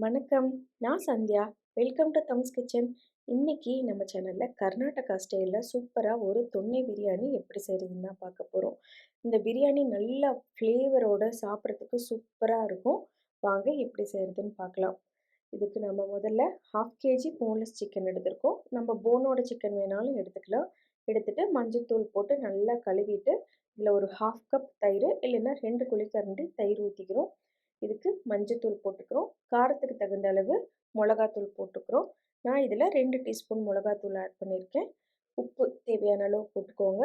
வணக்கம். நான் Sandhya. Welcome to தம்ஸ் கிச்சன். இன்னைக்கு நம்ம சேனல்ல கர்நாடகா ஸ்டைல்ல சூப்பரா ஒரு தொன்னை பிரியாணி எப்படி செய்றதுன்னு தான் பார்க்க போறோம். இந்த பிரியாணி நல்லா ஃப்ளேவரோட சாப்பிட்றதுக்கு சூப்பரா இருக்கும். வாங்க எப்படி செய்றதுன்னு பார்க்கலாம். இதுக்கு நம்ம முதல்ல 1/2 கேஜி போன்லெஸ் சிக்கன் எடுத்திருக்கோம். நம்ம போனோட சிக்கன் வேணாலும் எடுத்துக்கலாம். எடுத்துட்டு மஞ்சள்தூள் போட்டு நல்லா கழுவிட்டு, இதில் ஒரு 1/2 கப் தயிர் இல்லைன்னா 2 குழிக்கரண்டி தயிர் ஊற்றிக்கிறோம். இதுக்கு மஞ்சத்தூள் போட்டுக்கிறோம். காரத்துக்கு தகுந்த அளவு மிளகாத்தூள் போட்டுக்கிறோம். நான் இதில் 2 டீஸ்பூன் மிளகாத்தூள் ஆட் பண்ணியிருக்கேன். உப்பு தேவையான அளவு போட்டுக்கோங்க.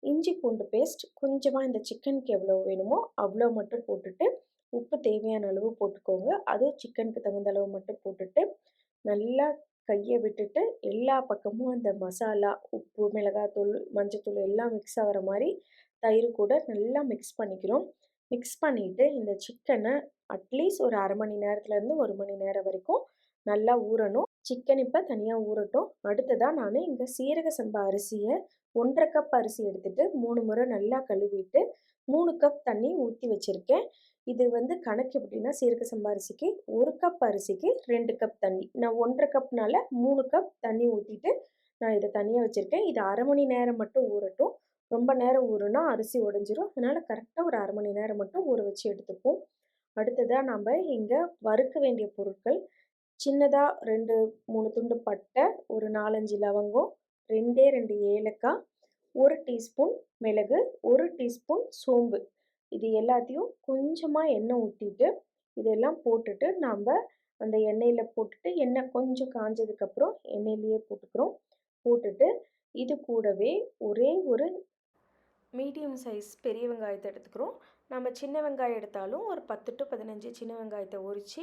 இஞ்சி பூண்டு பேஸ்ட் கொஞ்சமாக இந்த சிக்கனுக்கு எவ்வளோ வேணுமோ அவ்வளோ மட்டும் போட்டுட்டு, உப்பு தேவையான அளவு போட்டுக்கோங்க. அதுவும் சிக்கனுக்கு தகுந்த அளவு மட்டும் போட்டுட்டு, நல்லா கையை விட்டுட்டு எல்லா பக்கமும் அந்த மசாலா, உப்பு, மிளகாத்தூள், மஞ்சத்தூள் எல்லாம் மிக்ஸ் ஆகிற மாதிரி தயிர் கூட நல்லா மிக்ஸ் பண்ணிக்கிறோம். மிக்ஸ் பண்ணிவிட்டு இந்த சிக்கனை அட்லீஸ்ட் ஒரு அரை மணி நேரத்துலேருந்து 1 மணி நேரம் வரைக்கும் நல்லா ஊறணும். சிக்கன் இப்போ தனியாக ஊறட்டும். அடுத்ததாக நான் இங்கே சீரக சம்பா அரிசியை 1/2 கப் அரிசி எடுத்துகிட்டு 3 முறை நல்லா கழுவிட்டு 3 கப் தண்ணி ஊற்றி வச்சுருக்கேன். இது கணக்கு எப்படின்னா, சீரக சம்பா அரிசிக்கு 1 கப் அரிசிக்கு 2 கப் தண்ணி. நான் 1/2 கப்னால 3 கப் தண்ணி ஊற்றிட்டு நான் இதை தனியாக வச்சுருக்கேன். இது அரை மணி நேரம் மட்டும் ஊறட்டும். ரொம்ப நேரம் ஊறுனா அரிசி உடஞ்சிரும். அதனால் கரெக்டாக ஒரு அரை மணி நேரம் மட்டும் ஊற வச்சு எடுத்துப்போம். அடுத்ததாக நம்ம இங்கே வறுக்க வேண்டிய பொருட்கள், சின்னதாக 2, 3 துண்டு பட்டை, ஒரு 4, 5 லவங்கம், 2 ஏலக்காய், 1 டீஸ்பூன் மிளகு, 1 டீஸ்பூன் சோம்பு. இது எல்லாத்தையும் கொஞ்சமாக எண்ணெய் ஊற்றிட்டு இதெல்லாம் போட்டுட்டு நாம் அந்த எண்ணெயில் போட்டுட்டு எண்ணெய் கொஞ்சம் காஞ்சதுக்கப்புறம் எண்ணெயிலேயே போட்டுக்கிறோம். போட்டுட்டு இது கூடவே ஒரே ஒரு மீடியம் சைஸ் பெரிய வெங்காயத்தை எடுத்துக்கிறோம். நம்ம சின்ன வெங்காயம் எடுத்தாலும் ஒரு 10 to 15 சின்ன வெங்காயத்தை உரித்து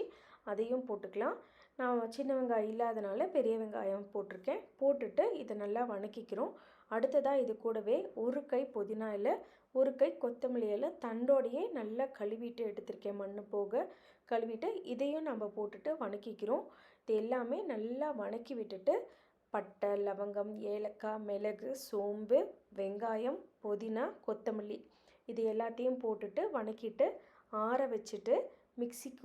அதையும் போட்டுக்கலாம். நான் சின்ன வெங்காயம் இல்லாதனால பெரிய வெங்காயம் போட்டிருக்கேன். போட்டுட்டு இதை நல்லா வணக்கிக்கிறோம். அடுத்ததாக இது கூடவே ஒரு கை புதினா இலை, ஒரு கை கொத்தமல்லி இலை தண்டோடையே நல்லா கழுவிட்டு எடுத்திருக்கேன், மண் போக கழுவிட்டு இதையும் நம்ம போட்டுட்டு வணக்கிக்கிறோம். இது எல்லாமே நல்லா வணக்கி விட்டுட்டு பட்டை, லவங்கம், ஏலக்காய், மிளகு, சோம்பு, வெங்காயம், புதினா, கொத்தமல்லி இது எல்லாத்தையும் போட்டுட்டு வணக்கிட்டு ஆற வச்சுட்டு மிக்சிக்கு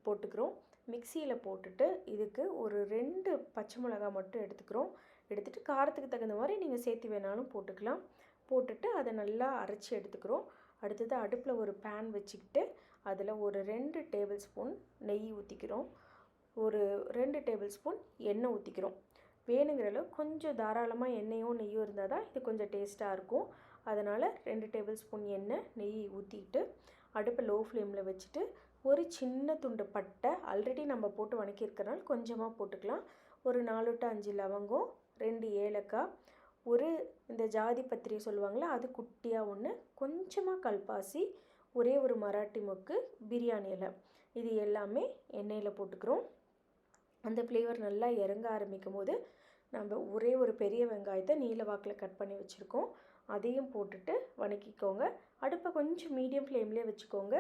போட்டுக்கிறோம். மிக்சியில் போட்டுட்டு இதுக்கு ஒரு 2 பச்சை மிளகாய் மட்டும் எடுத்துக்கிறோம். எடுத்துகிட்டு காரத்துக்கு தகுந்த மாதிரி நீங்கள் சேர்த்து வேணாலும் போட்டுக்கலாம். போட்டுட்டு அதை நல்லா அரைச்சி எடுத்துக்கிறோம். அடுத்தது அடுப்பில் ஒரு பேன் வச்சுக்கிட்டு அதில் ஒரு 2 டேபிள் ஸ்பூன் நெய் ஊற்றிக்கிறோம். ஒரு 2 டேபிள் ஸ்பூன் எண்ணெய் ஊற்றிக்கிறோம். வேணுங்கிற அளவு கொஞ்சம் தாராளமாக எண்ணெயும் நெய்யும் இருந்தால் தான் இது கொஞ்சம் டேஸ்ட்டாக இருக்கும். அதனால் 2 டேபிள் ஸ்பூன் எண்ணெய் நெய் ஊற்றிட்டு அடுப்பை லோ ஃப்ளேமில் வச்சுட்டு ஒரு சின்ன துண்டு பட்டை ஆல்ரெடி நம்ம போட்டு வணக்கியிருக்கிறனால கொஞ்சமாக போட்டுக்கலாம். ஒரு 4 to 5 லவங்கம், 2 ஏலக்காய், ஒரு இந்த ஜாதி பத்திரி சொல்லுவாங்களே அது குட்டியாக ஒன்று, கொஞ்சமாக கல்பாசி, ஒரே ஒரு மராட்டி மொக்கு, பிரியாணி இலை இது எல்லாமே எண்ணெயில் போட்டுக்கிறோம். அந்த ஃப்ளேவர் நல்லா இறங்க ஆரம்பிக்கும் போது நம்ம ஒரே ஒரு பெரிய வெங்காயத்தை நீல வாக்கில் கட் பண்ணி வச்சுருக்கோம். அதையும் போட்டுட்டு வணக்கிக்கோங்க. அடுப்பை கொஞ்சம் மீடியம் ஃப்ளேம்லேயே வச்சுக்கோங்க.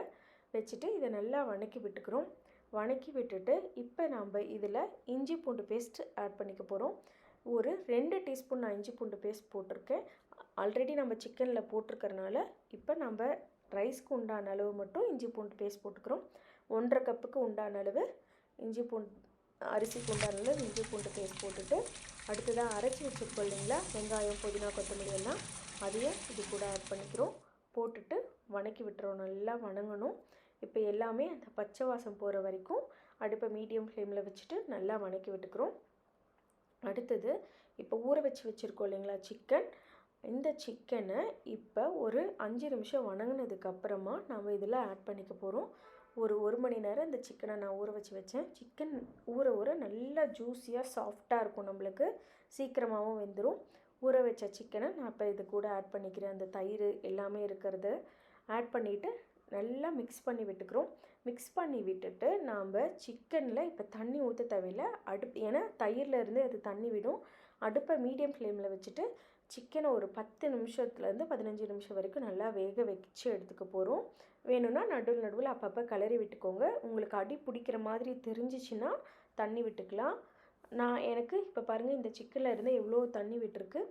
வச்சுட்டு இதை நல்லா வணக்கி விட்டுக்கிறோம். வணக்கி விட்டுட்டு இப்போ நம்ம இதில் இஞ்சி பூண்டு பேஸ்ட் ஆட் பண்ணிக்க போகிறோம். ஒரு 2 டீஸ்பூன் நான் இஞ்சி பூண்டு பேஸ்ட் போட்டிருக்கேன். ஆல்ரெடி நம்ம சிக்கனில் போட்டிருக்கறனால இப்போ நம்ம ரைஸ்க்கு உண்டான அளவு மட்டும் இஞ்சி பூண்டு பேஸ்ட் போட்டுக்கிறோம். 1/2 கப்புக்கு உண்டான அளவு இஞ்சி பூண்டு அரிசிக்கு உண்டான அளவு இஞ்சி பூண்டு பேஸ்ட் போட்டுட்டு அடுத்ததாக அரைச்சி வச்சுருக்கோம் இல்லைங்களா, வெங்காயம், புதினா, கொத்தமல்லி எல்லாம் அதையும் இது கூட ஆட் பண்ணிக்கிறோம். போட்டுட்டு வணக்கி விட்டுறோம். நல்லா வணங்கணும். இப்போ எல்லாமே அந்த பச்சை வாசம் போகிற வரைக்கும் அடுப்பை மீடியம் ஃப்ளேமில் வச்சுட்டு நல்லா வணக்கி விட்டுக்கிறோம். அடுத்தது இப்போ ஊற வச்சுருக்கோம் இல்லைங்களா சிக்கன், இந்த சிக்கனை இப்போ ஒரு 5 நிமிஷம் வணங்கினதுக்கப்புறமா நம்ம இதில் ஆட் பண்ணிக்க போகிறோம். ஒரு மணி நேரம் இந்த சிக்கனை நான் ஊற வச்சேன். சிக்கன் ஊற நல்லா ஜூஸியாக சாஃப்டாக இருக்கும், நம்மளுக்கு சீக்கிரமாகவும் வெந்துடும். ஊற வச்ச சிக்கனை நான் இப்போ இது கூட ஆட் பண்ணிக்கிறேன். அந்த தயிர் எல்லாமே இருக்கிறது ஆட் பண்ணிவிட்டு நல்லா மிக்ஸ் பண்ணி விட்டுக்கிறோம். மிக்ஸ் பண்ணி விட்டுட்டு நாம் சிக்கனில் இப்போ தண்ணி ஊற்ற தேவையில்லை. ஏன்னா தயிரில் இருந்து அது தண்ணி விடும். அடுப்பை மீடியம் ஃப்ளேமில் வச்சுட்டு சிக்கனை ஒரு 10 நிமிஷத்துலேருந்து 15 நிமிஷம் வரைக்கும் நல்லா வேக வச்சு எடுத்துக்க போகிறோம். வேணும்னா நடுவில் அப்பப்போ கிளறி விட்டுக்கோங்க. உங்களுக்கு அடி பிடிக்கிற மாதிரி தெரிஞ்சிச்சின்னா தண்ணி விட்டுக்கலாம். எனக்கு இப்போ பாருங்கள், இந்த சிக்கனில் இருந்து எவ்வளோ தண்ணி விட்டுருக்கு.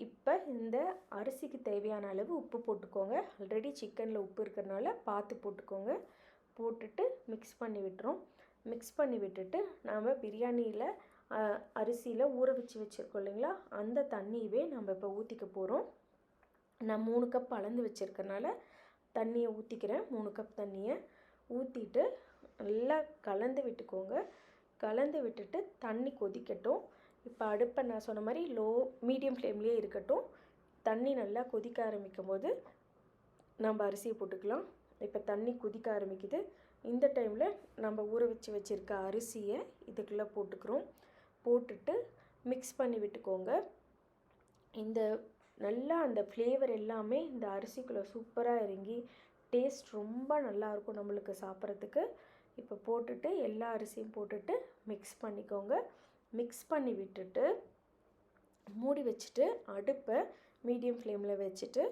இப்போ இந்த அரிசிக்கு தேவையான அளவு உப்பு போட்டுக்கோங்க. ஆல்ரெடி சிக்கனில் உப்பு இருக்கிறனால பார்த்து போட்டுக்கோங்க. போட்டுட்டு மிக்ஸ் பண்ணி விட்டுறோம். மிக்ஸ் பண்ணி விட்டுட்டு நாம் பிரியாணியில் அரிசியில் ஊற வச்சுருக்கோம் இல்லைங்களா, அந்த தண்ணியவே நம்ம இப்போ ஊற்றிக்க போகிறோம். நான் 3 கப் அளந்து வச்சுருக்கனால தண்ணியை ஊற்றிக்கிறேன். 3 கப் தண்ணியை ஊற்றிட்டு நல்லா கலந்து விட்டுக்கோங்க. கலந்து விட்டுட்டு தண்ணி கொதிக்கட்டும். இப்போ அடுப்பை நான் சொன்ன மாதிரி மீடியம் ஃப்ளேம்லேயே இருக்கட்டும். தண்ணி நல்லா கொதிக்க ஆரம்பிக்கும் போது நம்ம அரிசியை போட்டுக்கலாம். இப்போ தண்ணி கொதிக்க ஆரம்பிக்குது. இந்த டைமில் நம்ம ஊற வச்சுருக்க அரிசியை இதுக்குள்ளே போட்டுக்கிறோம். போட்டுட்டு மிக்ஸ் பண்ணி விட்டுக்கோங்க. இந்த நல்லா அந்த ஃப்ளேவர் எல்லாமே இந்த அரிசிக்குள்ளே சூப்பராக இறங்கி டேஸ்ட் ரொம்ப நல்லாயிருக்கும் நம்மளுக்கு சாப்பிட்றதுக்கு. இப்போ போட்டுட்டு எல்லா அரிசியும் போட்டுட்டு மிக்ஸ் பண்ணிக்கோங்க. மிக்ஸ் பண்ணி விட்டுட்டு மூடி வச்சுட்டு அடுப்பை மீடியம் ஃப்ளேமில் வச்சுட்டு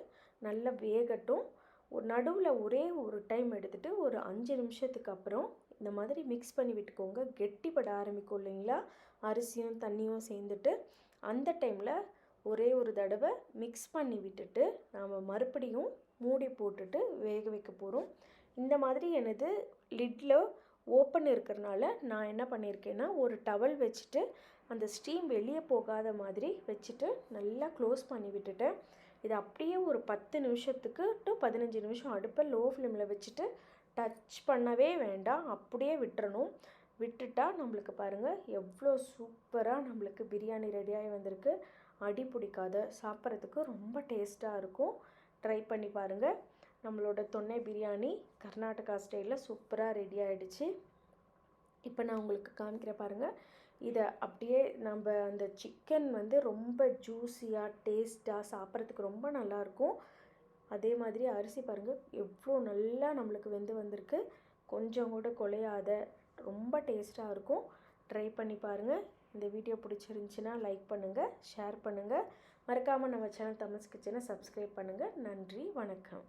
நல்லா வேகட்டும். ஒரு நடுவில் ஒரே ஒரு டைம் எடுத்துகிட்டு ஒரு 5 நிமிஷத்துக்கு அப்புறம் இந்த மாதிரி மிக்ஸ் பண்ணி விட்டுக்கோங்க. கெட்டிப்பட ஆரம்பிக்கும் இல்லைங்களா, அரிசியும் தண்ணியும் சேர்ந்துட்டு. அந்த டைமில் ஒரே ஒரு தடவை மிக்ஸ் பண்ணி விட்டுட்டு நாம் மறுபடியும் மூடி போட்டுட்டு வேக வைக்க போகிறோம். இந்த மாதிரி எனது லிட்டில் ஓப்பன் இருக்கிறனால நான் என்ன பண்ணியிருக்கேன்னா ஒரு டவல் வச்சுட்டு அந்த ஸ்டீம் வெளியே போகாத மாதிரி வச்சுட்டு நல்லா க்ளோஸ் பண்ணி விட்டுட்டேன். இது அப்படியே ஒரு 10 நிமிஷத்துக்கு டு 15 நிமிஷம் அடுப்பை லோ ஃப்ளேமில் வச்சுட்டு டச் பண்ணவே வேண்டாம், அப்படியே விட்டுறணும். விட்டுட்டா நம்மளுக்கு பாருங்கள் எவ்வளோ சூப்பராக நம்மளுக்கு பிரியாணி ரெடியாகி வந்திருக்கு. அடி பிடிக்காத, சாப்பிட்றதுக்கு ரொம்ப டேஸ்ட்டாக இருக்கும். ட்ரை பண்ணி பாருங்கள். நம்மளோட தொன்னை பிரியாணி கர்நாடகா ஸ்டைலில் சூப்பராக ரெடி ஆகிடுச்சு. இப்போ நான் உங்களுக்கு காமிக்கிற பாருங்கள். இதை அப்படியே நம்ம அந்த சிக்கன் ரொம்ப ஜூஸியாக டேஸ்ட்டாக சாப்பிட்றதுக்கு ரொம்ப நல்லாயிருக்கும். அதே மாதிரி அரிசி பாருங்கள் எவ்வளோ நல்லா நம்மளுக்கு வெந்து வந்திருக்கு. கொஞ்சம் கூட குலையாத ரொம்ப டேஸ்ட்டாக இருக்கும். ட்ரை பண்ணி பாருங்கள். இந்த வீடியோ பிடிச்சிருந்துச்சின்னா லைக் பண்ணுங்கள், ஷேர் பண்ணுங்கள். மறக்காமல் நம்ம சேனல் தம்ஸ் கிச்சனை சப்ஸ்கிரைப் பண்ணுங்கள். நன்றி, வணக்கம்.